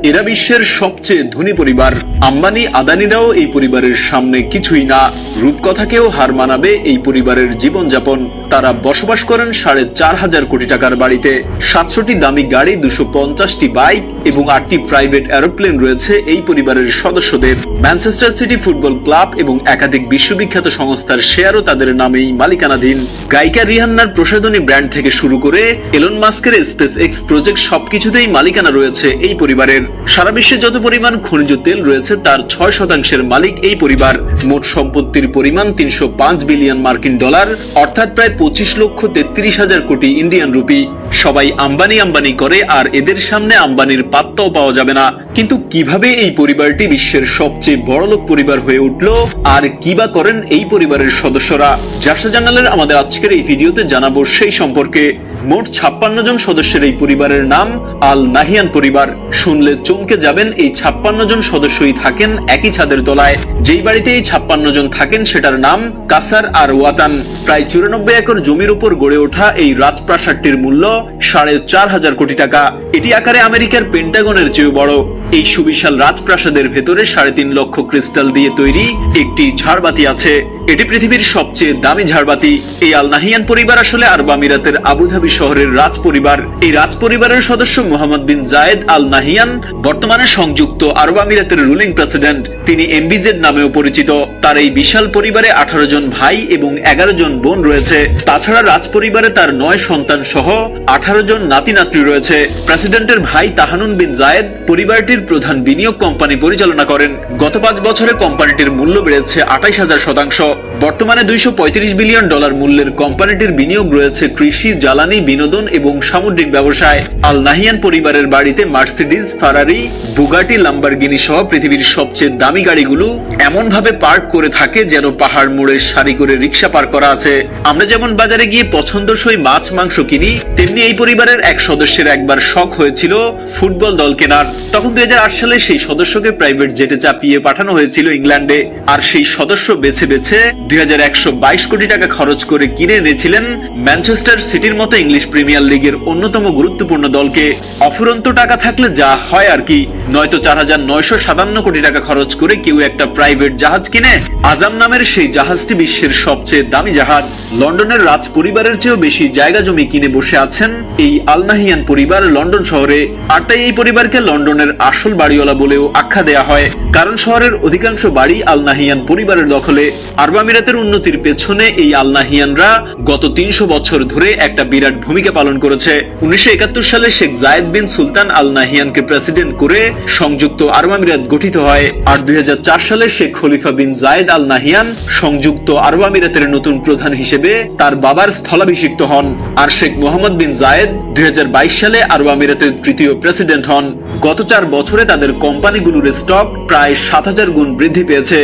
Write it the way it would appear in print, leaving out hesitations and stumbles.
এরা বিশ্বের সবচেয়ে ধনী পরিবার। আম্বানি আদানিরাও এই পরিবারের সামনে কিছুই না। রূপকথাকেও হার মানাবে এই পরিবারের জীবনযাপন। তারা বসবাস করেন 4.5 কোটি টাকার বাড়িতে। 700টি দামি গাড়ি, 250টি বাইক এবং 8টি প্রাইভেট এরোপ্লেন রয়েছে এই পরিবারের সদস্যদের। ম্যানচেস্টার সিটি ফুটবল ক্লাব এবং একাধিক বিশ্ববিখ্যাত সংস্থার শেয়ারও তাদের নামেই মালিকানাধীন। গায়িকা রিহান্নার প্রসাধনী ব্র্যান্ড থেকে শুরু করে এলন মাস্কের স্পেস এক্স প্রজেক্ট, সবকিছুতেই মালিকানা রয়েছে এই পরিবারের। সারা বিশ্বে যত পরিমাণ খনিজ তেল রয়েছে তার 6% মালিক এই পরিবার। মোট সম্পত্তির পরিমাণ 305 বিলিয়ন মার্কিন ডলার, অর্থাৎ প্রায় 25,33,000 কোটি ইন্ডিয়ান রুপি। সবাই আম্বানি আম্বানি করে, আর এদের সামনে আম্বানির পাত্তাও পাওয়া যাবে না। কিন্তু কিভাবে এই পরিবারটি বিশ্বের সবচেয়ে বড়লোক পরিবার হয়ে উঠলো, আর কি বা করেন এই পরিবারের সদস্যরা, জার্সা জার্নালের আমাদের আজকের এই ভিডিওতে জানাবো সেই সম্পর্কে। মোট 56 জন সদস্যের এই পরিবারের নাম আল নাহিয়ান পরিবার। শুনলে চমকে যাবেন, এই 56 জন সদস্যই থাকেন একই ছাদের তলায়। যেই বাড়িতে এই 56 জন থাকেন সেটার নাম কাসার আর ওয়াতান। প্রায় 94 একর জমির উপর গড়ে ওঠা এই রাজপ্রাসাদটির মূল্য 4.5 কোটি টাকা। এটি আকারে আমেরিকার পেন্টাগনের চেয়েও বড়। এই সুবিশাল রাজপ্রাসাদের ভেতরে 3.5 লক্ষ ক্রিস্টাল দিয়ে তৈরি একটি ঝাড়বাতি আছে। এটি পৃথিবীর সবচেয়ে দামি ঝাড়বাতি। এই আল নাহিয়ান পরিবার আসলে আরব আমিরাতের আবুধাবি শহরের রাজ পরিবার। এই রাজ পরিবারের সদস্য মোহাম্মদ বিন জায়েদ আল নাহিয়ান বর্তমানে সংযুক্ত আরব আমিরাতের রুলিং প্রেসিডেন্ট। তিনি এমবিজেড নামেও পরিচিত। তার এই বিশাল পরিবারে 18 জন ভাই এবং 11 জন বোন রয়েছে। তাছাড়া রাজ পরিবারে তার 9 সন্তান সহ 18 জন নাতি নাতনি রয়েছে। প্রেসিডেন্টের ভাই তাহানুন বিন জায়েদ পরিবারটির প্রধান বিনিয়োগ কোম্পানি পরিচালনা করেন। গত 5 বছরে কোম্পানিটির মূল্য বেড়েছে 28,000%। বর্তমানে 235 বিলিয়ন ডলার মূল্যের কোম্পানিটির বিনিয়োগ রয়েছে কৃষি, জ্বালানি, বিনোদন এবং সামুদ্রিক ব্যবসায়। আল নাহিয়ান পরিবারের বাড়িতে মার্সিডিজ, ফারারি, বুগাটি, লাম্বরগিনি সহ পৃথিবীর সবচেয়ে দামি গাড়িগুলো এমন ভাবে পার্ক করে থাকে যেন পাহাড় মোড়ে সারি করে রিক্সা পার্ক করা আছে। আমরা যেমন বাজারে গিয়ে পছন্দসই মাছ মাংস কিনি, তেমনি এই পরিবারের এক সদস্যের একবার শখ হয়েছিল ফুটবল দল কেনার। তখন 2008 সালে সেই সদস্যকে প্রাইভেট জেটে চাপিয়ে পাঠানো হয়েছিল ইংল্যান্ডে। আর সেই সদস্য বেছে বেছে 2122 কোটি টাকা খরচ করে কিনে এনেছিলেন ম্যানচেস্টার সিটির মতো ইংলিশ প্রিমিয়ার লিগের অন্যতম গুরুত্বপূর্ণ দলকে। অফুরন্ত টাকা থাকলে যা হয় আর কি, নয়তো 4,957 কোটি টাকা খরচ করে কেউ একটা প্রাইভেট জাহাজ কিনে। আজাম নামের সেই জাহাজটি বিশ্বের সবচেয়ে দামি জাহাজ। লন্ডনের রাজ পরিবারের চেয়েও বেশি জায়গা জমি কিনে বসে আছেন এই আল নাহিয়ান পরিবার লন্ডন শহরে। আর তাই এই পরিবারকে লন্ডনের আসল বাড়িওয়ালা বলেও আখ্যা দেয়া হয়, কারণ শহরের অধিকাংশ বাড়ি আল নাহিয়ান পরিবারের দখলে। আরব আমিরাতের উন্নতির পেছনে এই আল নাহিয়ানরা গত 300 বছর ধরে একটা বিরাট ভূমিকা পালন করেছে। 1971 সালে শেখ জায়েদ বিন সুলতান আল নাহিয়ানকে প্রেসিডেন্ট করে সংযুক্ত আরব আমিরাত গঠিত হয়। আর 2004 সালে শেখ খলিফা বিন জায়েদ আল নাহিয়ান সংযুক্ত আরব আমিরাতের নতুন প্রধান হিসেবে তার বাবার স্থলাভিষিক্ত হন। আর শেখ মোহাম্মদ বিন জায়েদ 2022 সালে আরব আমিরাতের তৃতীয় প্রেসিডেন্ট হন। গত 4 বছরে তাদের কোম্পানিগুলোর স্টক প্রায় 7,000 গুণ বৃদ্ধি পেয়েছে।